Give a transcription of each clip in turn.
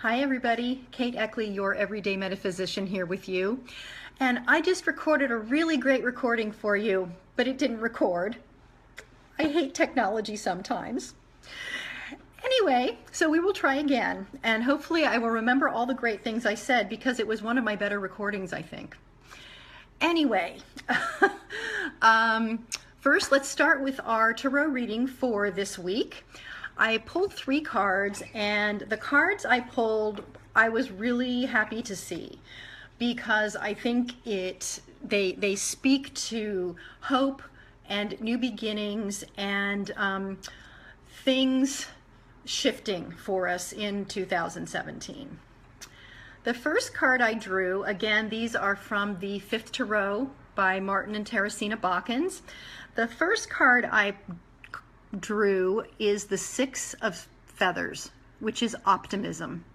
Hi everybody, Kate Eckley, your everyday metaphysician here with you. And I just recorded a really great recording for you, but it didn't record. I hate technology sometimes. Anyway, so we will try again, and hopefully I will remember all the great things I said because it was one of my better recordings, I think. Anyway, first let's start with our tarot reading for this week. I pulled 3 cards, and the cards I pulled I was really happy to see because I think they speak to hope and new beginnings and things shifting for us in 2017. The first card I drew, again, these are from the 5th Tarot by Martin and Teresina Balkans. The first card I drew is the 6 of Feathers, which is optimism.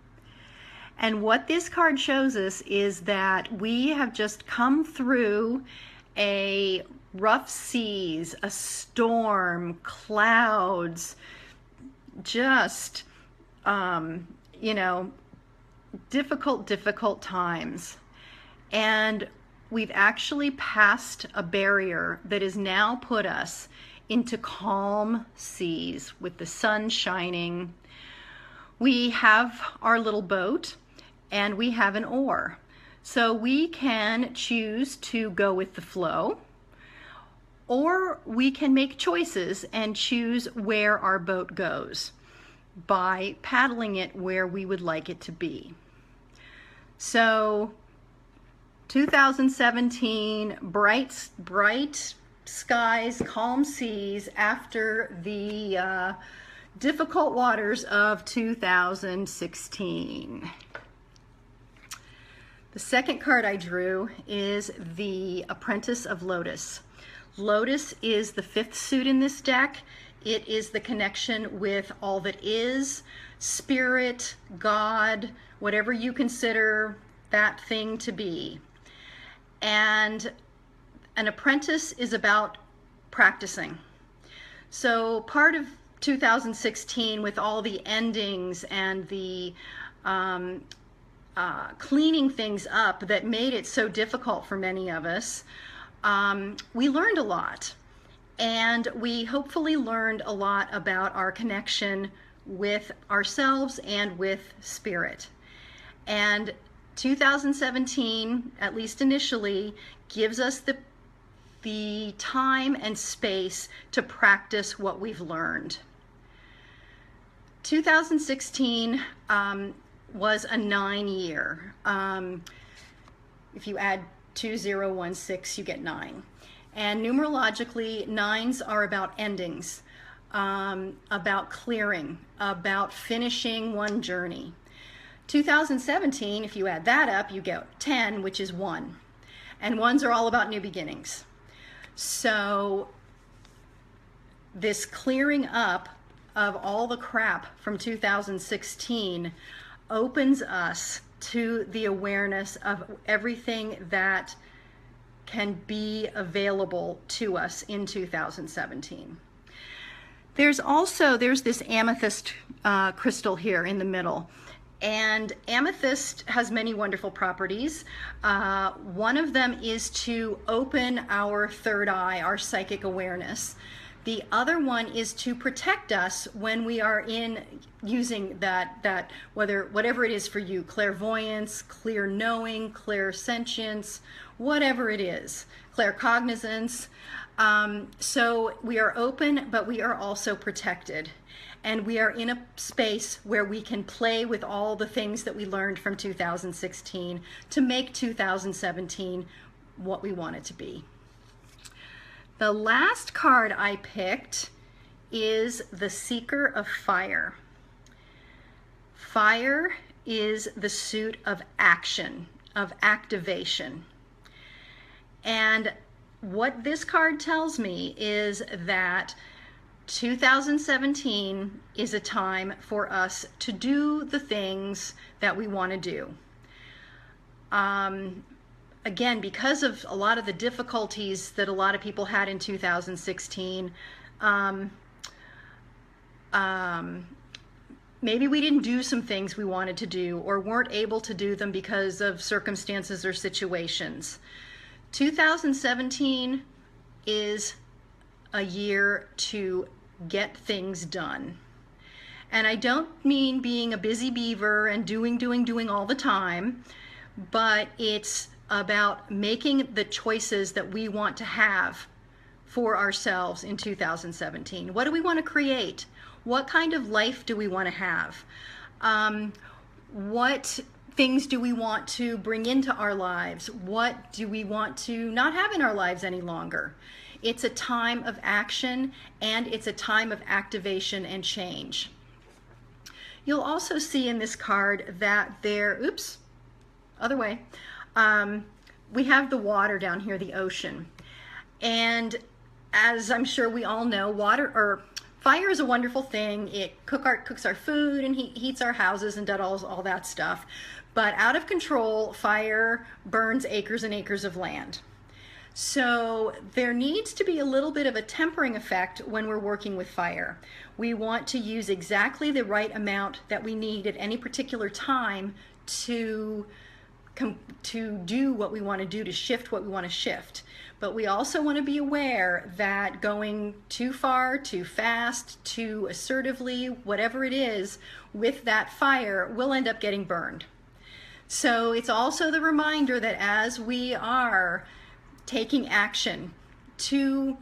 And what this card shows us is that we have just come through a rough seas, a storm, clouds, just, difficult times. And we've actually passed a barrier that has now put us into calm seas with the sun shining. We have our little boat and we have an oar. So we can choose to go with the flow, or we can make choices and choose where our boat goes by paddling it where we would like it to be. So 2017, bright skies, calm seas after the difficult waters of 2016. The second card I drew is the Apprentice of Lotus. Lotus is the 5th suit in this deck. It is the connection with all that is, spirit, God, whatever you consider that thing to be. And an apprentice is about practicing. So part of 2016, with all the endings and the cleaning things up that made it so difficult for many of us, we learned a lot. And we hopefully learned a lot about our connection with ourselves and with spirit. And 2017, at least initially, gives us the time and space to practice what we've learned. 2016 was a 9-year. If you add 2016, you get 9. And numerologically, 9s are about endings, about clearing, about finishing one journey. 2017, if you add that up, you get 10, which is 1. And 1s are all about new beginnings. So this clearing up of all the crap from 2016 opens us to the awareness of everything that can be available to us in 2017. There's this amethyst crystal here in the middle. And amethyst has many wonderful properties. One of them is to open our third eye, our psychic awareness. The other one is to protect us when we are using that whatever it is for you, clairvoyance, clear knowing, clairsentience, whatever it is, claircognizance. So we are open, but we are also protected. And we are in a space where we can play with all the things that we learned from 2016 to make 2017 what we want it to be. The last card I picked is the Seeker of Fire. Fire is the suit of action, of activation. And what this card tells me is that 2017 is a time for us to do the things that we want to do. Again, because of a lot of the difficulties that a lot of people had in 2016, maybe we didn't do some things we wanted to do or weren't able to do them because of circumstances or situations. 2017 is a year to get things done. And I don't mean being a busy beaver and doing all the time, but it's about making the choices that we want to have for ourselves in 2017. What do we want to create? What kind of life do we want to have? What things do we want to bring into our lives? What do we want to not have in our lives any longer? It's a time of action, and it's a time of activation and change. You'll also see in this card that other way, we have the water down here, the ocean. And as I'm sure we all know, fire is a wonderful thing. It cooks our food and heats our houses and does all that stuff. But out of control, fire burns acres and acres of land. So there needs to be a little bit of a tempering effect when we're working with fire. We want to use exactly the right amount that we need at any particular time to do what we want to do, to shift what we want to shift. But we also want to be aware that going too far, too fast, too assertively, whatever it is, with that fire, we'll end up getting burned. So it's also the reminder that as we are taking action, to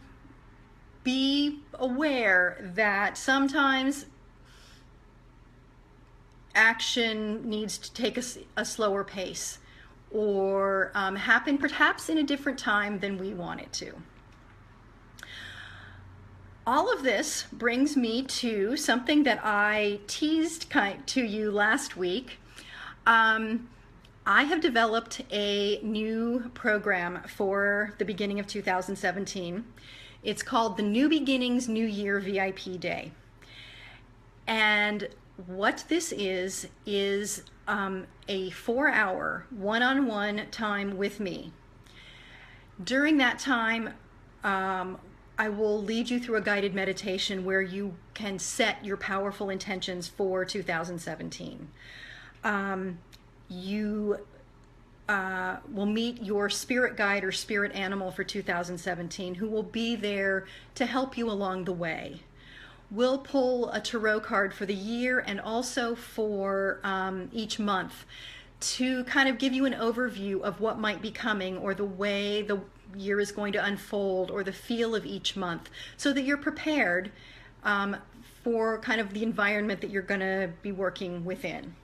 be aware that sometimes action needs to take a slower pace or happen perhaps in a different time than we want it to. All of this brings me to something that I teased to you last week. I have developed a new program for the beginning of 2017. It's called the New Beginnings New Year VIP Day. And what this is a 4-hour one-on-one time with me. During that time, I will lead you through a guided meditation where you can set your powerful intentions for 2017. You will meet your spirit guide or spirit animal for 2017 who will be there to help you along the way. We'll pull a tarot card for the year and also for each month to kind of give you an overview of what might be coming or the way the year is going to unfold or the feel of each month so that you're prepared for kind of the environment that you're going to be working within.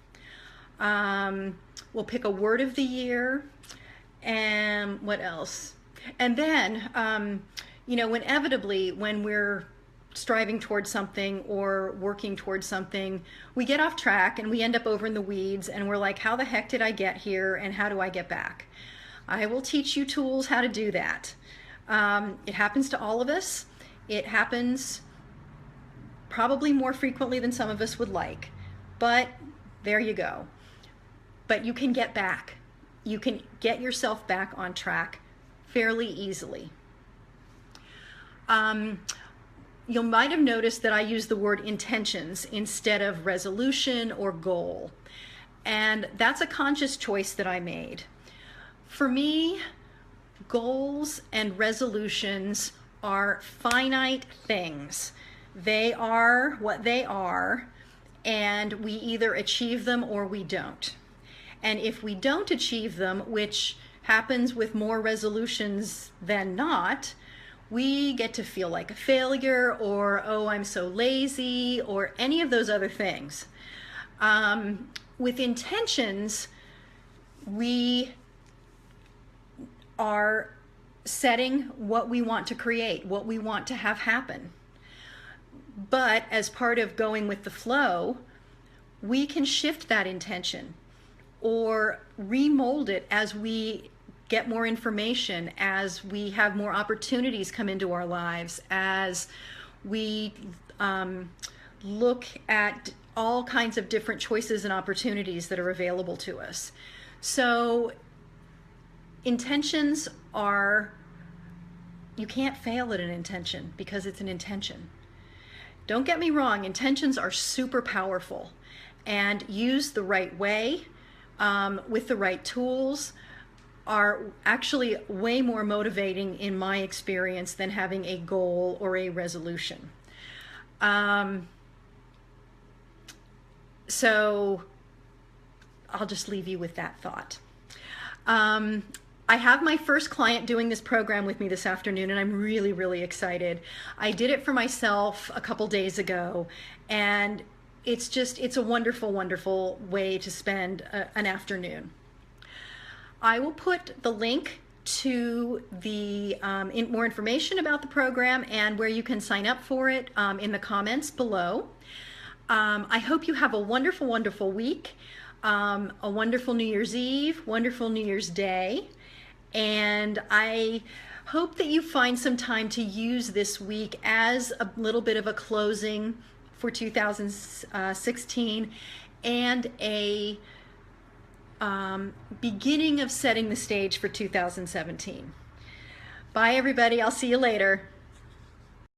We'll pick a word of the year, and what else? And then, inevitably, when we're striving towards something or working towards something, we get off track and we end up over in the weeds and we're like, how the heck did I get here and how do I get back? I will teach you tools how to do that. It happens to all of us. It happens probably more frequently than some of us would like, but there you go. But you can get back. You can get yourself back on track fairly easily. You might have noticed that I use the word intentions instead of resolution or goal. And that's a conscious choice that I made. For me, goals and resolutions are finite things. They are what they are, and we either achieve them or we don't. And if we don't achieve them, which happens with more resolutions than not, we get to feel like a failure or, oh, I'm so lazy, or any of those other things. With intentions, we are setting what we want to create, what we want to have happen. But as part of going with the flow, we can shift that intention or remold it as we get more information, as we have more opportunities come into our lives, as we look at all kinds of different choices and opportunities that are available to us. So intentions are, you can't fail at an intention because it's an intention. Don't get me wrong, intentions are super powerful. and used the right way, with the right tools, are actually way more motivating in my experience than having a goal or a resolution. So I'll just leave you with that thought. I have my first client doing this program with me this afternoon, and I'm really, really excited. I did it for myself a couple days ago, and it's a wonderful, wonderful way to spend an afternoon. I will put the link to the more information about the program and where you can sign up for it in the comments below. I hope you have a wonderful, wonderful week, a wonderful New Year's Eve, wonderful New Year's Day, and I hope that you find some time to use this week as a little bit of a closing for 2016 and a beginning of setting the stage for 2017. Bye everybody, I'll see you later.